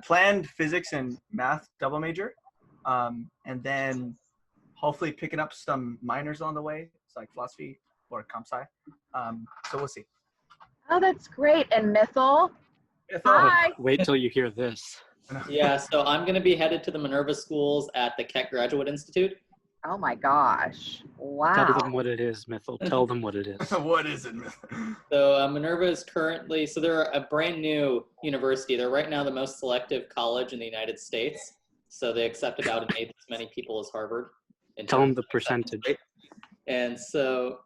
Planned physics and math double major, and then hopefully picking up some minors on the way. It's like philosophy or comp sci. So we'll see. Oh, that's great. And Mythal? Hi. Wait till you hear this. Yeah, so I'm going to be headed to the Minerva schools at the Keck Graduate Institute. Oh my gosh. Wow. Tell them what it is, Mythal. Tell them what it is. What is it, Mythal? So Minerva is currently, so they're a brand new university. They're right now the most selective college in the United States. So they accept about an eighth as many people as Harvard. Tell them the percentage. And so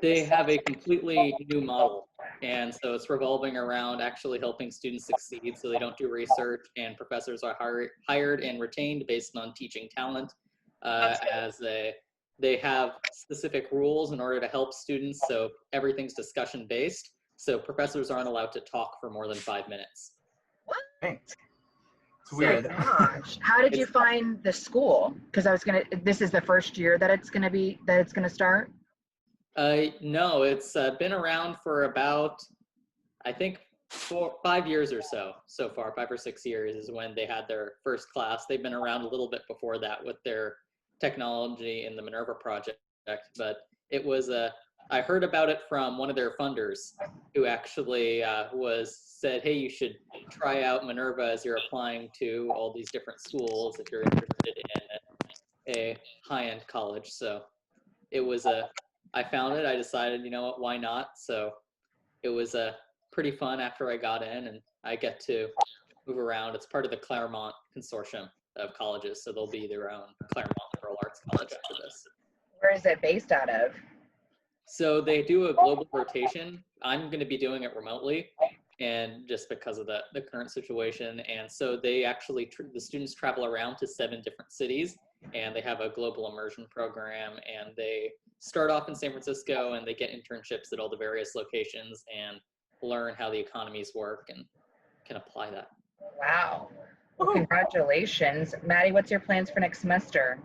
they have a completely new model. And so it's revolving around actually helping students succeed so they don't do research, and professors are hired and retained based on teaching talent. They have specific rules in order to help students, so everything's discussion based. So professors aren't allowed to talk for more than 5 minutes. What? Thanks. It's weird. Oh gosh. How did you find the school? Because this is the first year that it's gonna start? No, it's been around for about, I think, 5 years or so far. 5 or 6 years is when they had their first class. They've been around a little bit before that with their technology in the Minerva project, but it was I heard about it from one of their funders who actually said, hey, you should try out Minerva as you're applying to all these different schools if you're interested in a high-end college. So it was I found it, I decided, you know what, why not? So it was pretty fun after I got in, and I get to move around. It's part of the Claremont consortium of colleges, so they'll be their own Claremont Liberal Arts College after this. Where is it based out of? So they do a global rotation. I'm going to be doing it remotely, and just because of the current situation. And so they actually, the students travel around to 7 different cities, and they have a global immersion program, and they start off in San Francisco, and they get internships at all the various locations and learn how the economies work and can apply that. Wow. Well, congratulations. Maddie, what's your plans for next semester?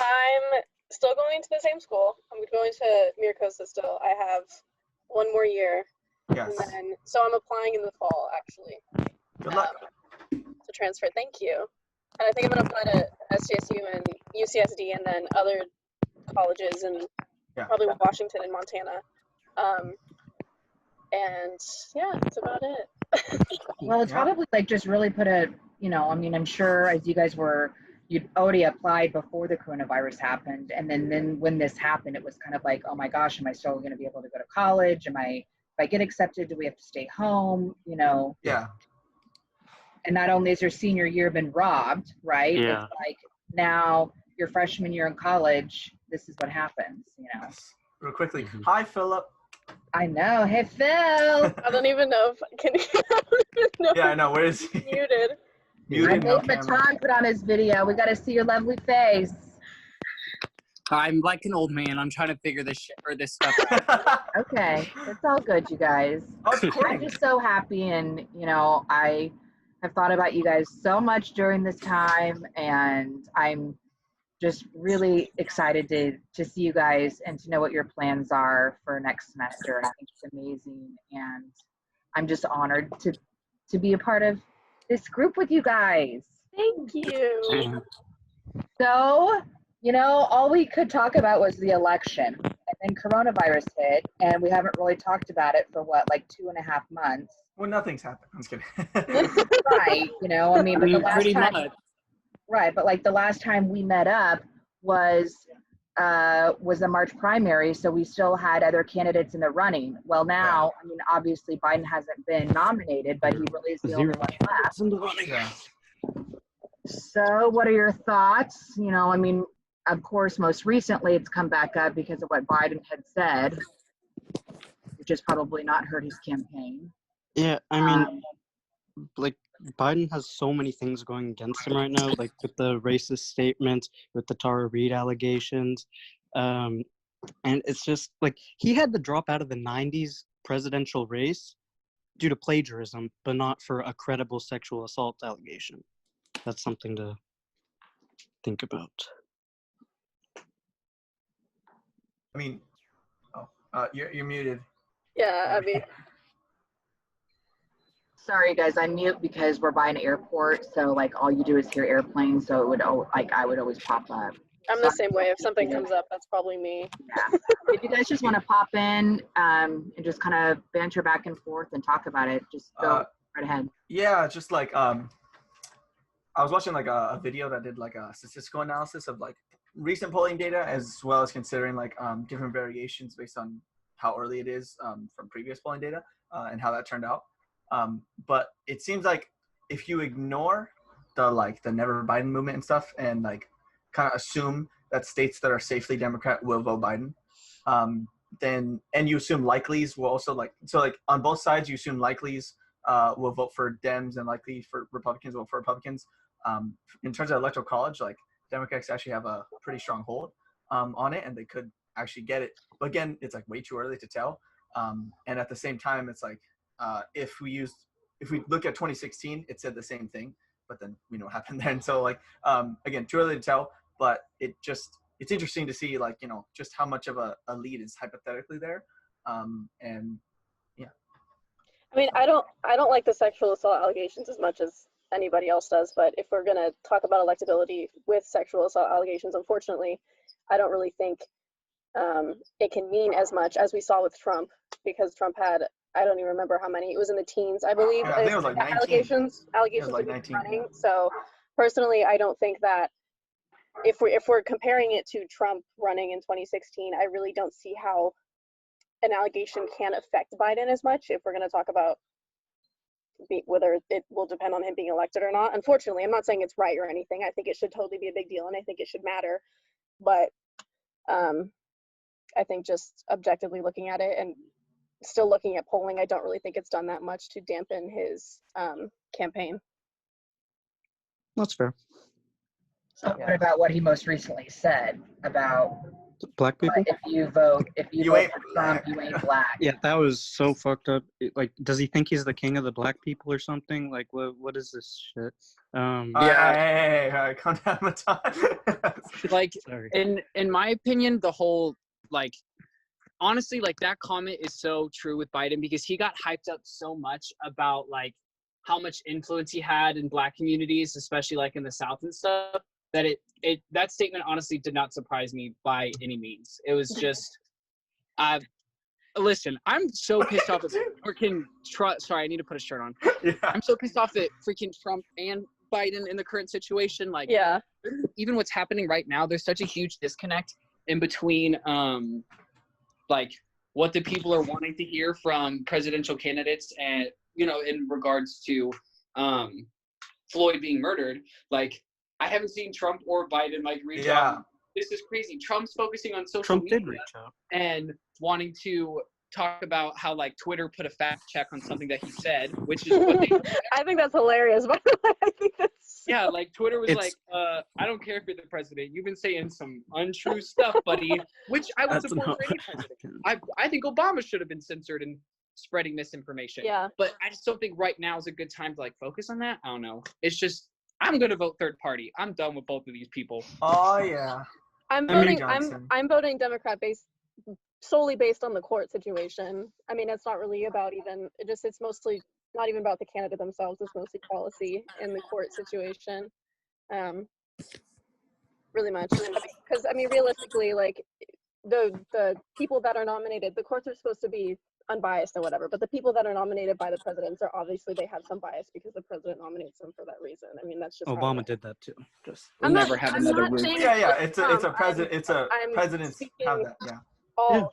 I'm still going to the same school. I'm going to Miracosta still. I have 1 more year. Yes. And then, so I'm applying in the fall, actually. Good luck. To transfer. Thank you. And I think I'm going to apply to SDSU and UCSD and then other colleges and probably Washington and Montana. And yeah, that's about it. Well, it's probably like just really put a, I mean, I'm sure as you guys you'd already applied before the coronavirus happened. And then when this happened, it was kind of like, oh my gosh, am I still going to be able to go to college? If I get accepted, do we have to stay home? Yeah. And not only has your senior year been robbed, right? Yeah. It's like now your freshman year in college, this is what happens, Yes. Real quickly. Hi, Philip. I know. Hey, Phil. I don't even know if, can you know? Yeah, I know. Where is he? Muted. I made Matan put on his video. We got to see your lovely face. I'm like an old man. I'm trying to figure this stuff out. Okay. It's all good, you guys. I'm just so happy, and, I have thought about you guys so much during this time, and I'm just really excited to see you guys and to know what your plans are for next semester. I think it's amazing, and I'm just honored to be a part of this group with you guys. Thank you. So, all we could talk about was the election, and then coronavirus hit, and we haven't really talked about it for like 2.5 months. Well, nothing's happened. I'm just kidding. Right. I mean, but the last Pretty time, much. right. But like the last time we met up was the March primary. So we still had other candidates in the running. Well, now, I mean, obviously Biden hasn't been nominated, but he really is the only one left. Yeah. So what are your thoughts? I mean, of course, most recently it's come back up because of what Biden had said, which has probably not hurt his campaign. Yeah, I mean, like, Biden has so many things going against him right now, like with the racist statements, with the Tara Reade allegations. And it's just like he had to drop out of the 90s presidential race due to plagiarism, but not for a credible sexual assault allegation. That's something to think about. I mean, you're muted. Yeah, I mean, Sorry, guys, I mute because we're by an airport, so like all you do is hear airplanes, so it would I would always pop up. I'm the same way. If something comes up, that's probably me. Yeah. If you guys just want to pop in and just kind of banter back and forth and talk about it, just go right ahead. Yeah, just like I was watching like a video that did like a statistical analysis of like recent polling data as well as considering like different variations based on how early it is from previous polling data and how that turned out. But it seems like if you ignore the Never Biden movement and stuff and like kind of assume that states that are safely Democrat will vote Biden, then and you assume likelies will also like on both sides you assume likelies will vote for Dems and likely for Republicans will vote for Republicans. In terms of electoral college, like Democrats actually have a pretty strong hold on it, and they could actually get it. But again, it's like way too early to tell. And at the same time, it's like if we look at 2016, it said the same thing, but then we know what happened then. So like again, too early to tell. But it's interesting to see like just how much of a lead is hypothetically there, and yeah. I mean, I don't like the sexual assault allegations as much as anybody else does, but if we're gonna talk about electability with sexual assault allegations, unfortunately, I don't really think it can mean as much as we saw with Trump, because Trump had, I don't even remember how many, it was in the teens, I believe. Yeah, I think it was like 19. Allegations like of 19, running. yeah. So personally, I don't think that if we're comparing it to Trump running in 2016, I really don't see how an allegation can affect Biden as much if we're going to talk about whether it will depend on him being elected or not. Unfortunately, I'm not saying it's right or anything. I think it should totally be a big deal, and I think it should matter. But I think just objectively looking at it and still looking at polling, I don't really think it's done that much to dampen his campaign. That's fair. So what about what he most recently said about Black people? if you vote ain't for Trump, you ain't black? Yeah, that was so fucked up. Like, does he think he's the king of the black people or something? Like, what is this shit? Hey, calm down, Matan. Like, Sorry. in my opinion, the whole, like, honestly, like, that comment is so true with Biden, because he got hyped up so much about, like, how much influence he had in black communities, especially, like, in the South and stuff, that that statement honestly did not surprise me by any means. It was just, listen, I'm so pissed off at freaking Trump. Sorry, I need to put a shirt on. Yeah. I'm so pissed off at freaking Trump and Biden in the current situation. Like, Yeah. even what's happening right now, there's such a huge disconnect in between, like, what the people are wanting to hear from presidential candidates and, in regards to Floyd being murdered. Like, I haven't seen Trump or Biden, like, reach out. This is crazy. Trump's focusing on social media Did reach out and wanting to talk about how, like, Twitter put a fact check on something that he said, which is what they I think that's hilarious. By the way, I think that's yeah, like, Twitter was like, I don't care if you're the president. You've been saying some untrue stuff, buddy, which I would support for any president. I think Obama should have been censored and spreading misinformation. Yeah. But I just don't think right now is a good time to, like, focus on that. I don't know. It's just, I'm going to vote third party. I'm done with both of these people. Oh yeah. I'm voting Democrat solely based on the court situation. I mean, it's not really about it's mostly not even about the candidate themselves. It's mostly policy in the court situation. Really much. Because, I mean, realistically, like, the people that are nominated, the courts are supposed to be unbiased and whatever, but the people that are nominated by the presidents are obviously, they have some bias because the president nominates them for that reason. I mean, that's just Obama did that too. Just We'll never have another room. Yeah. It's a president. It's a president's have that. Yeah. Oh,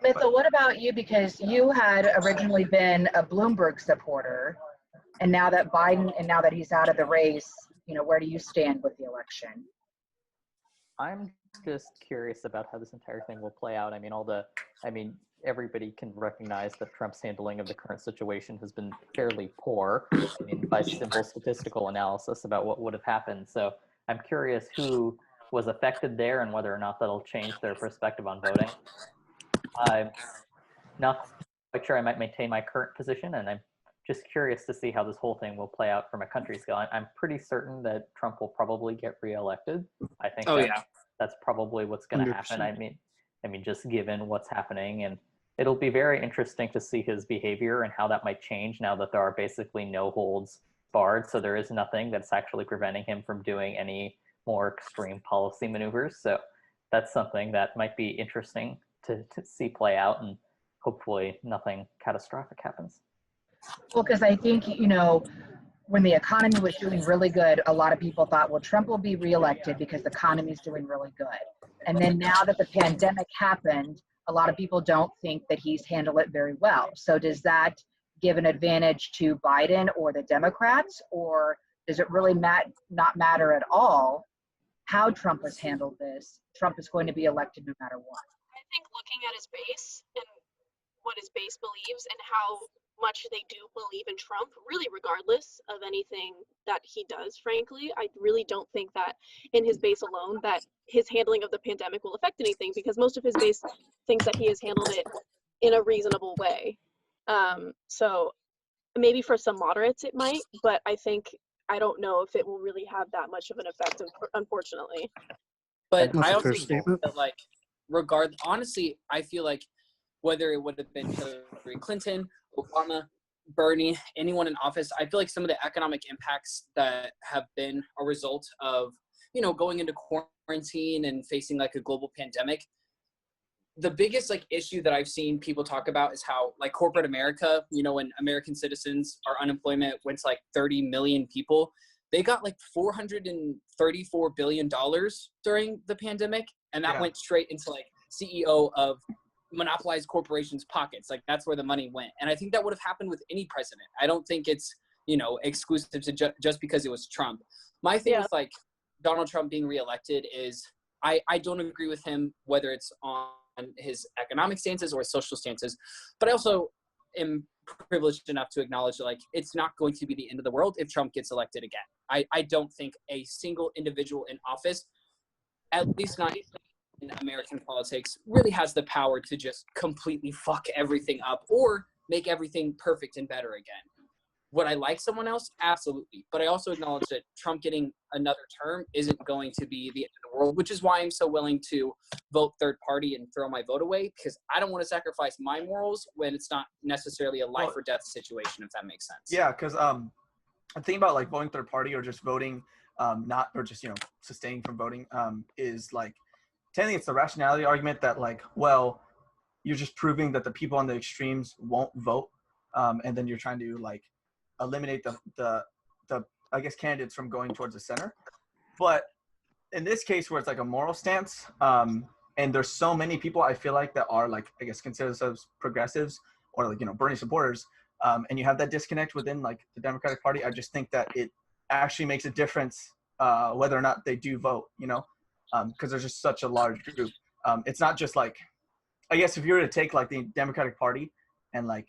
Mitchell, what about you? Because you had originally been a Bloomberg supporter, and now that he's out of the race, where do you stand with the election? I'm just curious about how this entire thing will play out. I mean, everybody can recognize that Trump's handling of the current situation has been fairly poor. I mean, by simple statistical analysis about what would have happened. So I'm curious who was affected there and whether or not that'll change their perspective on voting. I'm not quite sure I might maintain my current position, and I'm just curious to see how this whole thing will play out from a country scale. I'm pretty certain that Trump will probably get reelected. I think that's probably what's going to happen. I mean, just given what's happening, and it'll be very interesting to see his behavior and how that might change now that there are basically no holds barred. So there is nothing that's actually preventing him from doing any more extreme policy maneuvers. So that's something that might be interesting to see play out, and hopefully nothing catastrophic happens. Well, because I think, when the economy was doing really good, a lot of people thought, well, Trump will be reelected because the economy is doing really good. And then now that the pandemic happened, a lot of people don't think that he's handled it very well. So does that give an advantage to Biden or the Democrats, or does it really not matter at all how Trump has handled this? Trump is going to be elected no matter what. I think looking at his base and what his base believes and how much they do believe in Trump, really regardless of anything that he does, frankly, I really don't think that in his base alone that his handling of the pandemic will affect anything, because most of his base thinks that he has handled it in a reasonable way. So maybe for some moderates it might, but I don't know if it will really have that much of an effect, unfortunately. But That's I a also fair think statement. that, honestly, I feel like whether it would have been Hillary Clinton, Obama, Bernie, anyone in office, I feel like some of the economic impacts that have been a result of, going into quarantine and facing like a global pandemic, the biggest issue that I've seen people talk about is how corporate America, when American citizens, our unemployment went to 30 million people, they got $434 billion during the pandemic, and that went straight into CEO of monopolized corporations' pockets. That's where the money went. And I think that would have happened with any president. I don't think it's exclusive to just because it was Trump. My thing with Donald Trump being reelected is I don't agree with him, whether it's on his economic stances or his social stances, but I also am privileged enough to acknowledge that it's not going to be the end of the world if Trump gets elected again. I don't think a single individual in office, at least not in American politics, really has the power to just completely fuck everything up or make everything perfect and better again. Would I like someone else? Absolutely. But I also acknowledge that Trump getting another term isn't going to be the end of the world, which is why I'm so willing to vote third party and throw my vote away, because I don't want to sacrifice my morals when it's not necessarily a life or death situation, if that makes sense. Yeah, because I think about voting third party or just voting sustaining from voting is technically it's the rationality argument that well, you're just proving that the people on the extremes won't vote, and then you're trying to eliminate the I guess candidates from going towards the center. But in this case where it's a moral stance, and there's so many people I feel that are I guess consider themselves progressives or Bernie supporters, and you have that disconnect within the Democratic Party, I just think that it actually makes a difference whether or not they do vote, because there's just such a large group. It's not just I guess if you were to take the Democratic Party and I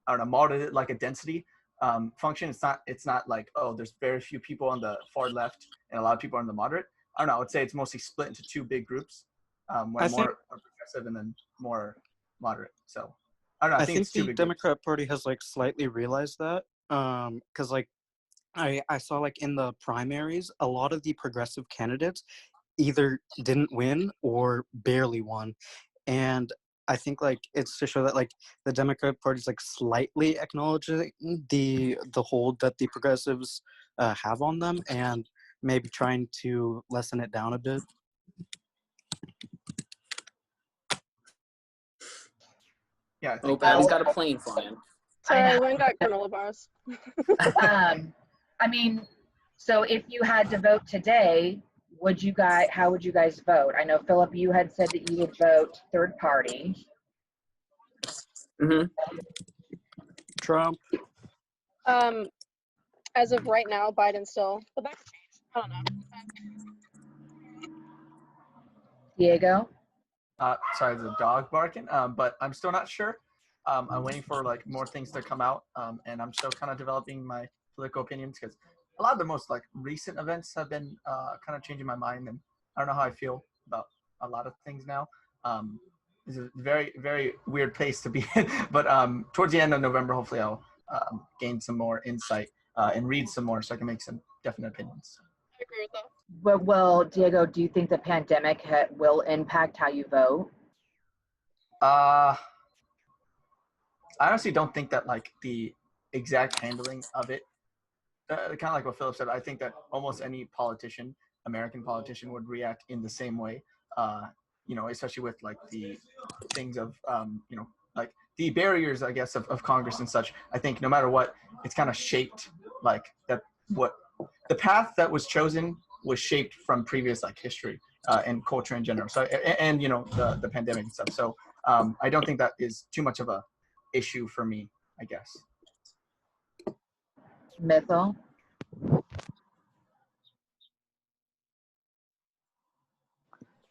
don't know, model it like a density function, it's not oh, there's very few people on the far left and a lot of people on the moderate. I don't know, I would say it's mostly split into two big groups, where more are progressive and then more moderate. So I don't know, I think it's two the big Democrat Party has slightly realized that, because I saw in the primaries, a lot of the progressive candidates either didn't win or barely won. And I think it's to show that the Democrat Party is slightly acknowledging the hold that the progressives have on them, and maybe trying to lessen it down a bit. Yeah, I think Bad's got a plane flying. Sorry, I went and got granola bars. I mean, so if you had to vote today, how would you guys vote? I know, Philip, you had said that you would vote third party. Mm-hmm. Trump. As of right now, Biden still, but that's changed. I don't know. Diego? Sorry, the dog barking, but I'm still not sure. I'm waiting for more things to come out, and I'm still kind of developing my political opinions, because a lot of the most recent events have been kind of changing my mind, and I don't know how I feel about a lot of things now. It's a very, very weird place to be in, but towards the end of November, hopefully I'll gain some more insight and read some more so I can make some definite opinions. I agree with that. Well, Diego, do you think the pandemic will impact how you vote? I honestly don't think that like the exact handling of it, kind of like what Philip said. I think that almost any politician, American politician, would react in the same way. Especially with like the things of like the barriers, I guess, of Congress and such. I think no matter what, it's kind of shaped like that. What the path that was chosen was shaped from previous like history and culture in general. So and the pandemic and stuff. So I don't think that is too much of a issue for me, I guess. Mithil?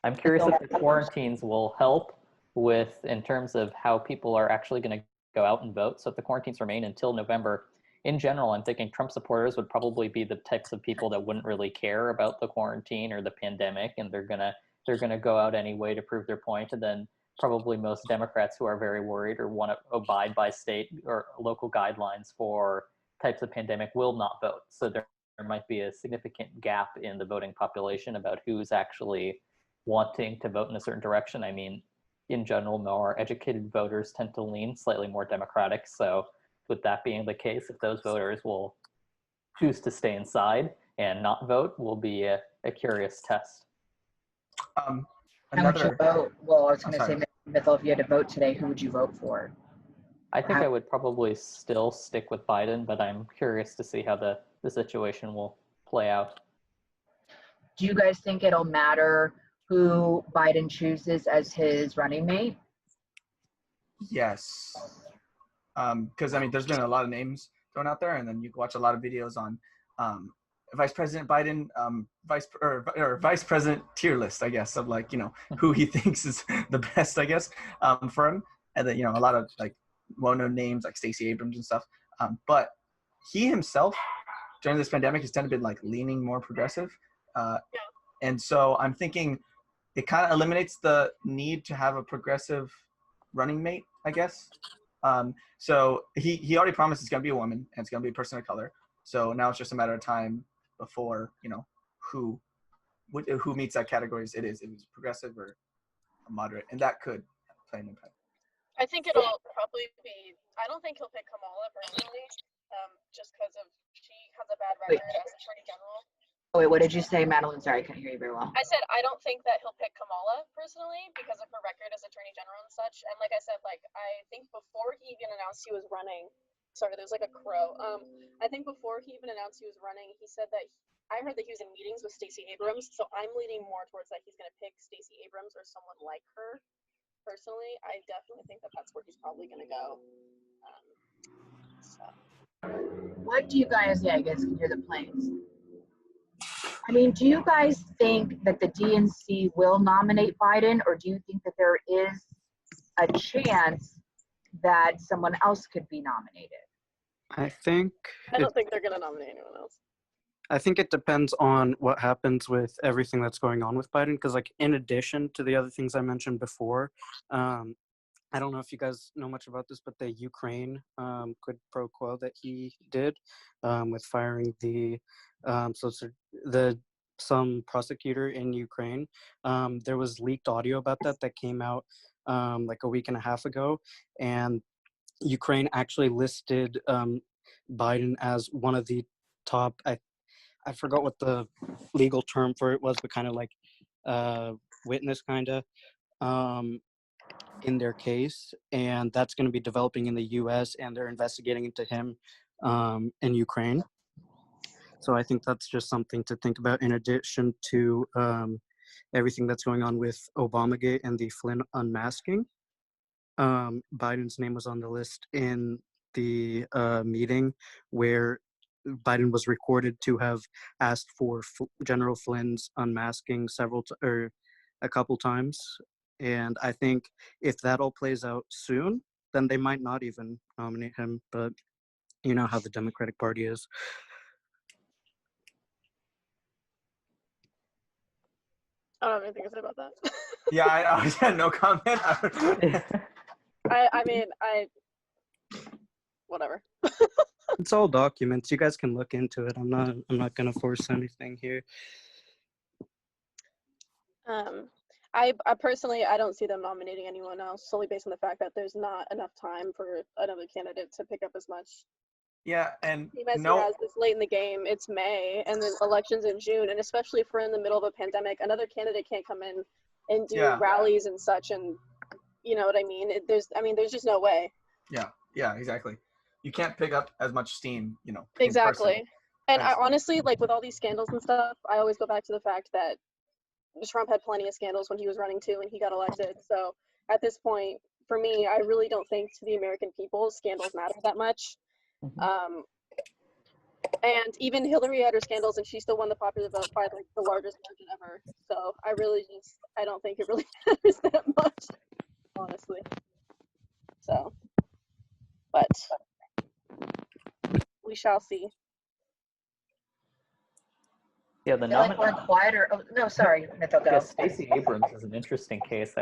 I'm curious if the quarantines will help with in terms of how people are actually going to go out and vote. So if the quarantines remain until November, in general, I'm thinking Trump supporters would probably be the types of people that wouldn't really care about the quarantine or the pandemic, and they're gonna go out anyway to prove their point. And then probably most Democrats who are very worried or want to abide by state or local guidelines for types of pandemic will not vote. So there might be a significant gap in the voting population about who's actually wanting to vote in a certain direction. I mean, in general, more educated voters tend to lean slightly more Democratic. So with that being the case, if those voters will choose to stay inside and not vote, will be a curious test. How would you vote? Well, I was going to say, Mithil, if you had to vote today, who would you vote for? I think I would probably still stick with Biden, but I'm curious to see how the situation will play out. Do you guys think it'll matter who Biden chooses as his running mate? Yes. Because I mean, there's been a lot of names thrown out there, and then you can watch a lot of videos on Vice President Biden, Vice President tier list, I guess, of like who he thinks is the best, I guess, for him, and then a lot of like well-known names like Stacey Abrams and stuff. But he himself during this pandemic has tended to be like leaning more progressive, and so I'm thinking it kind of eliminates the need to have a progressive running mate, I guess. So he already promised it's going to be a woman and it's going to be a person of color. So now it's just a matter of time before, who meets that category. It is progressive or a moderate, and that could play an impact. I think it'll probably be, I don't think he'll pick Kamala personally, just because she has a bad record as Attorney General. Oh, wait, what did you say, Madeline? Sorry, I couldn't hear you very well. I said I don't think that he'll pick Kamala personally because of her record as Attorney General and such. And like I said, I think before he even announced he was running, sorry, there's like a crow. I think before he even announced he was running, he said that I heard that he was in meetings with Stacey Abrams. So I'm leaning more towards that he's going to pick Stacey Abrams or someone like her. Personally, I definitely think that that's where he's probably going to go. What do you guys? Yeah, I guess you can hear the planes. I mean, do you guys think that the DNC will nominate Biden, or do you think that there is a chance that someone else could be nominated? I don't think they're going to nominate anyone else. I think it depends on what happens with everything that's going on with Biden, because like in addition to the other things I mentioned before, I don't know if you guys know much about this, but the Ukraine quid pro quo that he did with firing some prosecutor in Ukraine, there was leaked audio about that came out like a week and a half ago, and Ukraine actually listed Biden as one of the top. I forgot what the legal term for it was, but kind of like witness kind of. In their case, and that's going to be developing in the U.S. and they're investigating into him in Ukraine. So I think that's just something to think about in addition to everything that's going on with Obamagate and the Flynn unmasking. Biden's name was on the list in the meeting where Biden was recorded to have asked for General Flynn's unmasking a couple times. And I think if that all plays out soon, then they might not even nominate him. But you know how the Democratic Party is. I don't have anything to say about that. Yeah, I had no comment. I mean, whatever. It's all documents. You guys can look into it. I'm not gonna force anything here. I personally, I don't see them nominating anyone else solely based on the fact that there's not enough time for another candidate to pick up as much. Yeah, and Team as he no, has this late in the game, it's May, and the elections in June, and especially if we're in the middle of a pandemic, another candidate can't come in and do Yeah. rallies and such, and you know what I mean? There's just no way. Yeah, exactly. You can't pick up as much steam, in Exactly. person. And I As- honestly, like with all these scandals and stuff, I always go back to the fact that Trump had plenty of scandals when he was running too, and he got elected. So at this point, for me, I really don't think to the American people scandals matter that much. Mhm. And even Hillary had her scandals, and she still won the popular vote by like the largest margin ever. So I don't think it really matters that much, honestly. So, but we shall see. Yeah, the I feel like we're nominee. quieter. Oh, no, sorry, Mythil, go. Yeah, Stacey Abrams is an interesting case.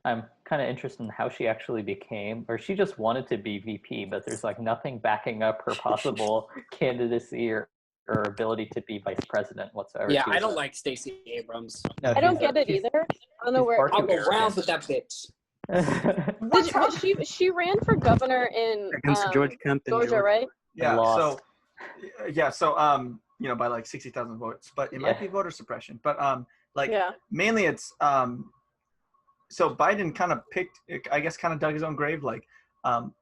I'm kind of interested in how she actually became, or she just wanted to be VP, but there's like nothing backing up her possible candidacy or ability to be vice president whatsoever. Yeah, She I was don't like Stacey Abrams. No, I don't she's get it she's- either. I don't know she's where. far I'll too go arrogant. rounds with that bitch. She ran for governor in Against George Kemp in Georgia, right? yeah. lost. By like 60,000 votes, but it might Yeah. be voter suppression. But Yeah. mainly it's so Biden kind of picked, I guess, kind of dug his own grave,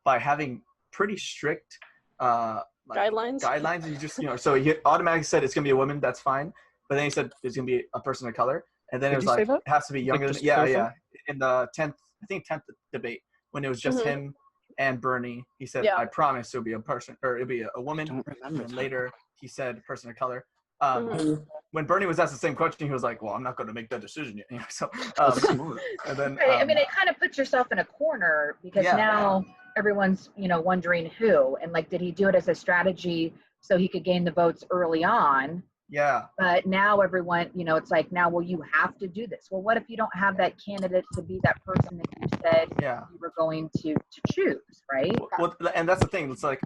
by having pretty strict Guidelines. And you just, so he automatically said it's gonna be a woman, that's fine. But then he said there's gonna be a person of color, and then Did it was you say like that? it has to be younger just than to clarify? in the 10th debate when it was just Mhm. him and Bernie. He said, Yeah. I promise it'll be a person, or it'll be a woman. Don't remember. And later he said person of color. Mhm. When Bernie was asked the same question, he was like, well, I'm not going to make that decision yet. So, and then, Right. I mean, it kind of puts yourself in a corner because Yeah. now everyone's, wondering who. And like, did he do it as a strategy so he could gain the votes early on? yeah, But now everyone, it's like, now, well, you have to do this. Well, what if you don't have that candidate to be that person that you said yeah. you were going to choose, right? Well, and that's the thing. It's like,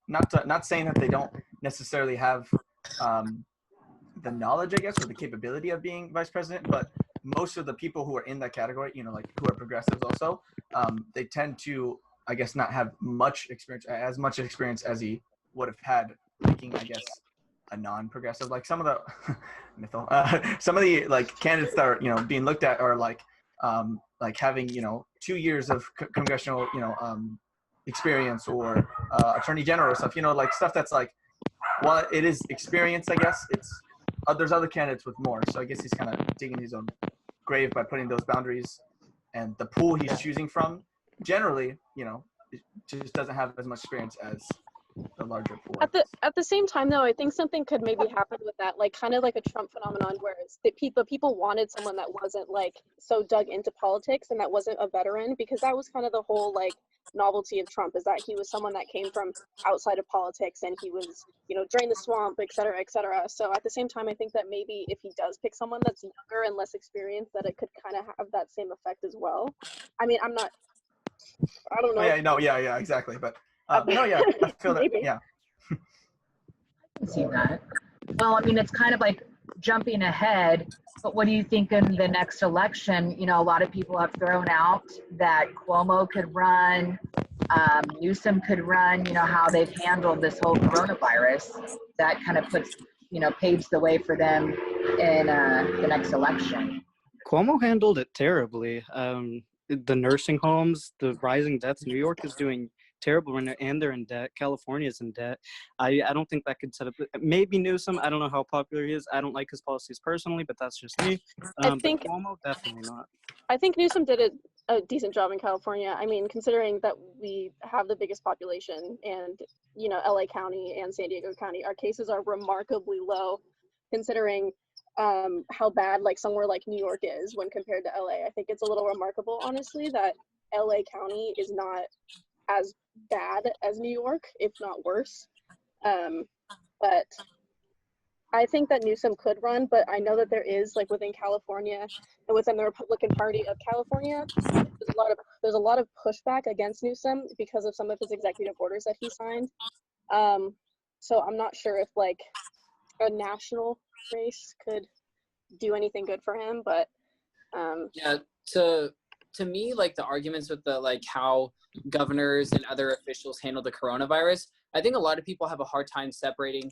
not saying that they don't necessarily have the knowledge, I guess, or the capability of being vice president, but most of the people who are in that category, like who are progressives also, they tend to, I guess, not have as much experience as he would have had picking, I guess, a non-progressive. Like some of the some of the like candidates that are being looked at are like having 2 years of congressional experience, or attorney general stuff, like stuff that's like, while it is experience, I guess there's other candidates with more. So I guess he's kind of digging his own grave by putting those boundaries, and the pool he's choosing from generally, it just doesn't have as much experience as the larger pool. At the same time, though, I think something could maybe happen with that, like kind of like a Trump phenomenon, where it's that people wanted someone that wasn't like so dug into politics and that wasn't a veteran, because that was kind of the whole like novelty of Trump, is that he was someone that came from outside of politics and he was drained the swamp, et cetera, et cetera. So at the same time, I think that maybe if he does pick someone that's younger and less experienced, that it could kind of have that same effect as well. I mean, I don't know. Oh, yeah, no, yeah, exactly. But no, yeah, I feel that. Maybe. Yeah. I can see that. Well, I mean, it's kind of like jumping ahead, but what do you think in the next election? A lot of people have thrown out that Cuomo could run, Newsom could run, how they've handled this whole coronavirus. That kind of paves the way for them in the next election. Cuomo handled it terribly. The nursing homes, the rising deaths, New York is doing terrible right now, and they're in debt. California is in debt. I don't think that could set up. Maybe Newsom. I don't know how popular he is. I don't like his policies personally, but that's just me. I think but Cuomo, definitely not. I think Newsom did a decent job in California. I mean, considering that we have the biggest population, and LA County and San Diego County, our cases are remarkably low, considering how bad like somewhere like New York is when compared to LA. I think it's a little remarkable, honestly, that LA County is not as bad as New York, if not worse. But I think that Newsom could run, but I know that there is, like, within California and within the Republican Party of California, there's a lot of pushback against Newsom because of some of his executive orders that he signed. So I'm not sure if like a national race could do anything good for him, but Yeah, to me, like the arguments with the like how governors and other officials handle the coronavirus, I think a lot of people have a hard time separating,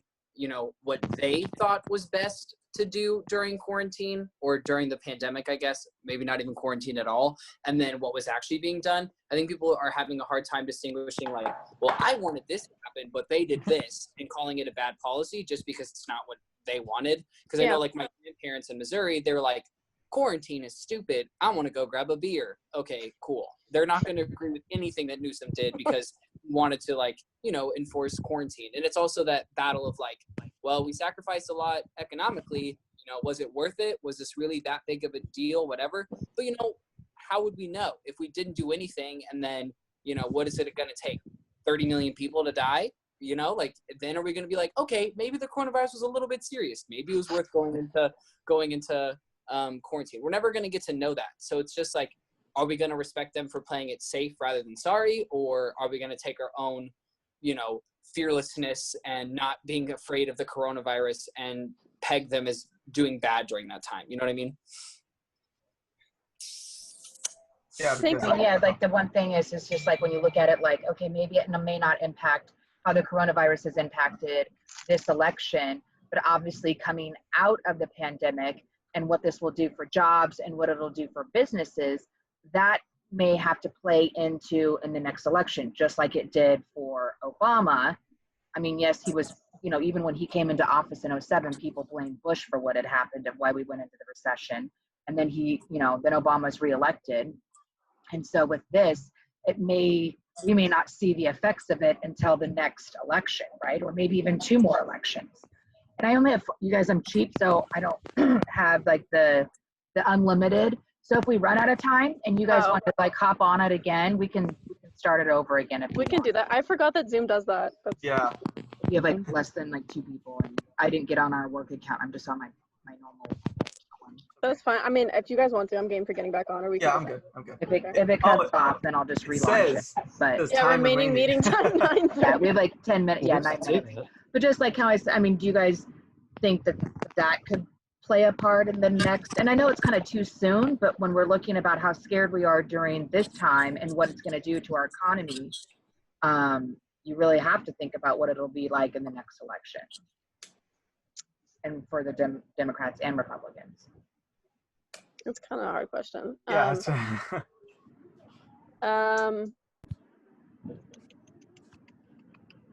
what they thought was best to do during quarantine or during the pandemic, I guess, maybe not even quarantine at all, and then what was actually being done. I think people are having a hard time distinguishing like, well, I wanted this to happen, but they did this, and calling it a bad policy just because it's not what they wanted. Because I know like my grandparents in Missouri, they were like, quarantine is stupid. I want to go grab a beer. Okay, cool. They're not going to agree with anything that Newsom did because he wanted to enforce quarantine. And it's also that battle of like, well, we sacrificed a lot economically. Was it worth it? Was this really that big of a deal? Whatever. But how would we know if we didn't do anything? And then, what is it going to take? 30 million people to die? Then are we going to be like, okay, maybe the coronavirus was a little bit serious. Maybe it was worth going into quarantine. We're never going to get to know that. So it's just like, are we going to respect them for playing it safe rather than sorry? Or are we going to take our own, fearlessness and not being afraid of the coronavirus and peg them as doing bad during that time? You know what I mean? Yeah, like the one thing is just like when you look at it like, okay, maybe it may not impact how the coronavirus has impacted this election, but obviously coming out of the pandemic and what this will do for jobs and what it'll do for businesses, that may have to play in the next election, just like it did for Obama. I mean, yes, he was, even when he came into office in 2007, people blamed Bush for what had happened and why we went into the recession. And then then Obama's reelected. And so with this, we may not see the effects of it until the next election, right? Or maybe even 2 more elections. And I only have, you guys, I'm cheap, so I don't have like the unlimited. So if we run out of time and you guys want to like hop on it again, we can start it over again. If we can do that. I forgot that Zoom does that. Yeah. You have like less than like 2 people, and I didn't get on our work account. I'm just on my normal one. That's fine. I mean, if you guys want to, I'm game for getting back on. Or we Yeah, can I'm good. If it cuts off, then I'll just relaunch it. But yeah, remaining meeting time 9:30. Yeah, we have like 10 minutes. Yeah, 9 minutes. But just like how I mean, do you guys think that could play a part in the next? And I know it's kind of too soon, but when we're looking about how scared we are during this time and what it's going to do to our economy, you really have to think about what it'll be like in the next election, and for the Democrats and Republicans. It's kind of a hard question. Yeah.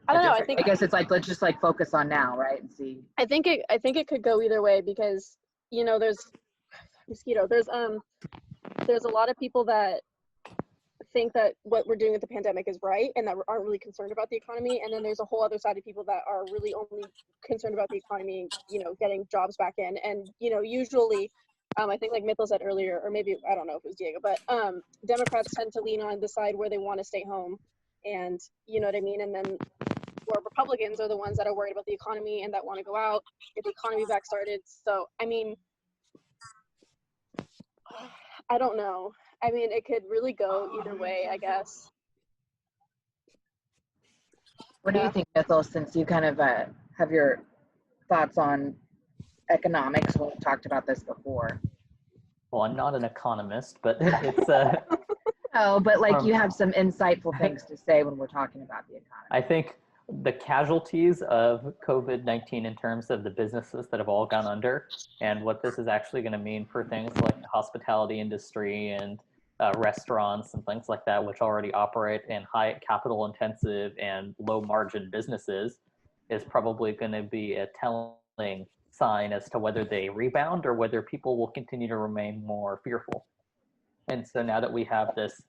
I don't know. I guess it's like, let's just like focus on now, right, and see. I think it could go either way because there's a lot of people that think that what we're doing with the pandemic is right and that aren't really concerned about the economy, and then there's a whole other side of people that are really only concerned about the economy, getting jobs back in. And usually I think like Mithil said earlier, or maybe I don't know if it was Diego, but Democrats tend to lean on the side where they want to stay home, and you know what I mean. And then where Republicans are the ones that are worried about the economy and that want to go out, get the economy back started. So I mean, I don't know. I mean, it could really go either way, I guess. What do you think, Mithil, since you kind of have your thoughts on economics? We've talked about this before. Well, I'm not an economist, but it's No, but like you have some insightful things to say when we're talking about the economy. I think the casualties of COVID-19 in terms of the businesses that have all gone under and what this is actually going to mean for things like the hospitality industry and restaurants and things like that, which already operate in high capital intensive and low margin businesses, is probably going to be a telling sign as to whether they rebound or whether people will continue to remain more fearful. And so now that we have this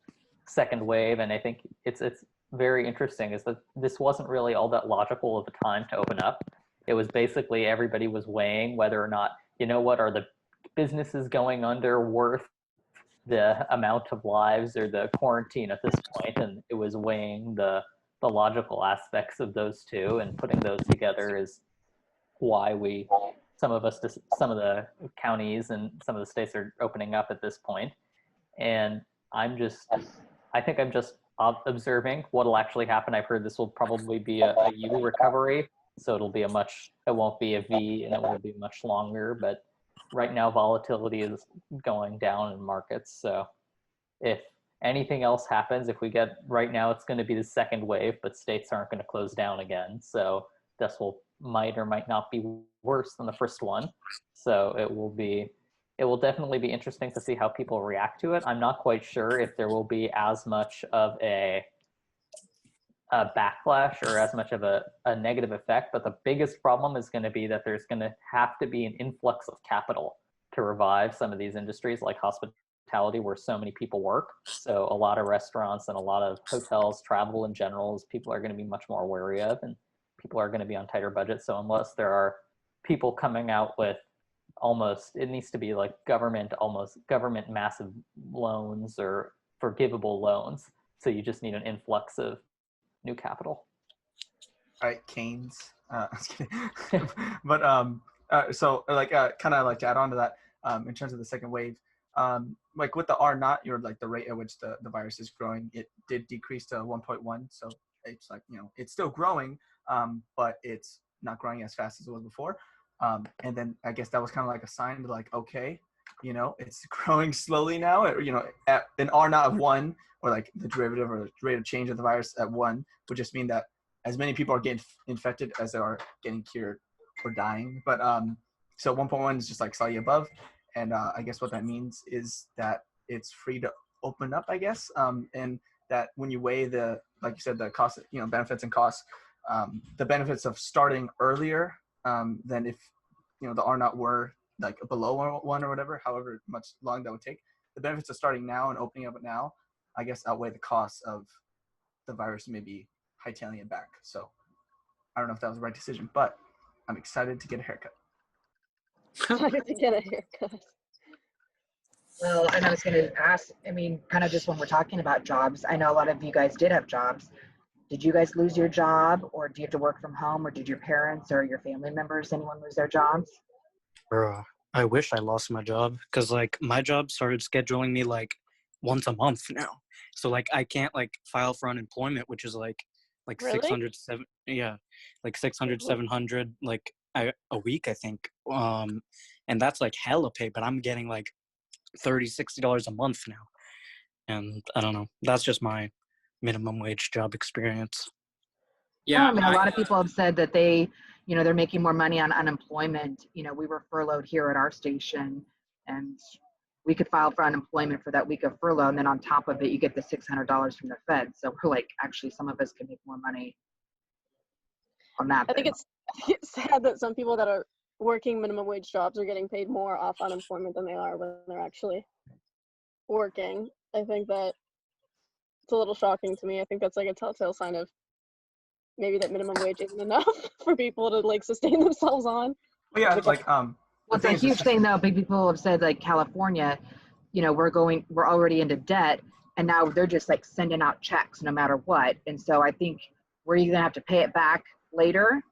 second wave, and I think it's very interesting, is that this wasn't really all that logical of a time to open up. It was basically everybody was weighing whether or not, are the businesses going under worth the amount of lives or the quarantine at this point? And it was weighing the logical aspects of those two, and putting those together is why some of the counties and some of the states are opening up at this point. And I think I'm just observing what'll actually happen. I've heard this will probably be a U recovery, so it won't be a V, and it won't be much longer, but right now volatility is going down in markets. So if anything else happens, if we get, right now it's going to be the second wave, but states aren't going to close down again. So this might or might not be worse than the first one. So it will definitely be interesting to see how people react to it. I'm not quite sure if there will be as much of a backlash or as much of a negative effect, but the biggest problem is going to be that there's going to have to be an influx of capital to revive some of these industries like hospitality, where so many people work. So a lot of restaurants and a lot of hotels, travel in general, people are going to be much more wary of, and people are going to be on tighter budgets. So unless there are people coming out with it needs to be like government massive loans or forgivable loans. So you just need an influx of new capital. All right, Keynes. I was kidding. But so like kind of like to add on to that, in terms of the second wave, like with the R naught, you're like the rate at which the virus is growing, it did decrease to 1.1. So it's like, it's still growing, but it's not growing as fast as it was before. And then I guess that was kind of like a sign to like, okay, it's growing slowly now. At an R naught of 1, or like the derivative or the rate of change of the virus at 1, would just mean that as many people are getting infected as there are getting cured or dying. But so 1.1 is just like slightly above, and I guess what that means is that it's free to open up, I guess, and that when you weigh like you said, the cost, benefits and costs, the benefits of starting earlier than if the R naught were like below 1 or whatever, however much long that would take. The benefits of starting now and opening up now, I guess, outweigh the costs of the virus maybe hightailing it back. So I don't know if that was the right decision, but I'm excited to get a haircut. Excited to get a haircut. Well, and I was going to ask, kind of just when we're talking about jobs, I know a lot of you guys did have jobs. Did you guys lose your job, or do you have to work from home, or did your parents or your family members, anyone lose their jobs? I wish I lost my job, because like my job started scheduling me like once a month now. So like I can't like file for unemployment, which is like Really? 600, like 600, 700 like a week, I think. And that's like hella pay, but I'm getting like $30-$60 a month now. And I don't know. That's just my minimum wage job experience. Yeah, a lot of people have said that they're making more money on unemployment. We were furloughed here at our station, and we could file for unemployment for that week of furlough, and then on top of it, you get the $600 from the Fed. So we're like, actually, some of us can make more money on that. I think it's sad that some people that are working minimum wage jobs are getting paid more off unemployment than they are when they're actually working. I think that it's a little shocking to me. I think that's like a telltale sign of maybe that minimum wage isn't enough for people to like sustain themselves on. Well, yeah, like well, it's a huge thing though. Big people have said like California, we're already into debt, and now they're just like sending out checks no matter what. And so I think we're either gonna have to pay it back later,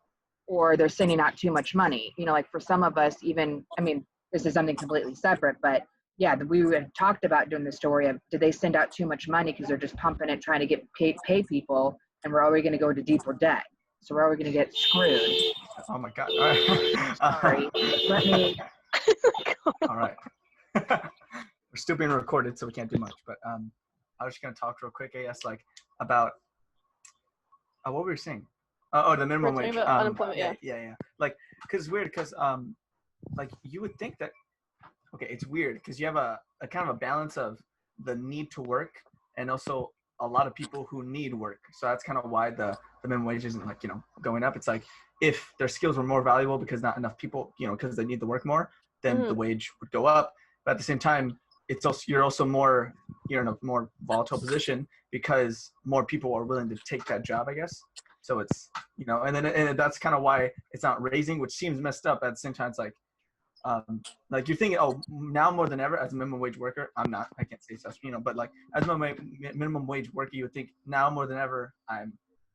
or they're sending out too much money. Like for some of us, this is something completely separate, but yeah, we had talked about doing the story of, did they send out too much money because they're just pumping it, trying to get pay people, and we're already going to go into deeper debt. So we're already going to get screwed. Oh my God. All right. Sorry. Let me. All right. We're still being recorded, so we can't do much. But I was just going to talk real quick, I guess, like about what were we saying? The minimum wage. Unemployment, yeah. Like, because it's weird, because like you would think that, okay, it's weird because you have a kind of a balance of the need to work and also a lot of people who need work. So that's kind of why the minimum wage isn't like, going up. It's like if their skills were more valuable because not enough people, because they need the work more, then the wage would go up. But at the same time, you're in a more volatile position because more people are willing to take that job, I guess. So it's, and that's kind of why it's not raising, which seems messed up. At the same time, it's like you're thinking, oh, now more than ever as a minimum wage worker, I can't say such, but like as a minimum wage worker, you would think now more than ever I'm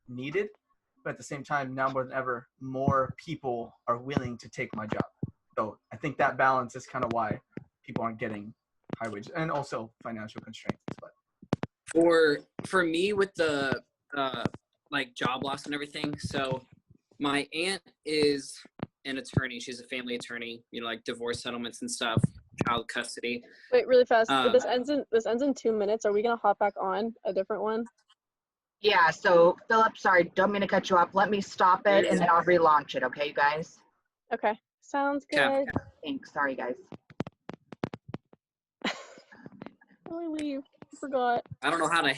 needed. But at the same time, now more than ever, more people are willing to take my job. So I think that balance is kind of why people aren't getting high wages, and also financial constraints. But for me with the like job loss and everything, so my aunt is an attorney. She's a family attorney, you know, like divorce settlements and stuff, child custody. Wait, really fast. Um, This ends in 2 minutes. Are we gonna hop back on a different one? Yeah, so Philip, sorry, don't mean to cut you off. Let me stop it and then I'll relaunch it, okay, you guys? Okay, sounds good. Okay. Thanks. Sorry, guys. How do I leave? I forgot. I don't know how to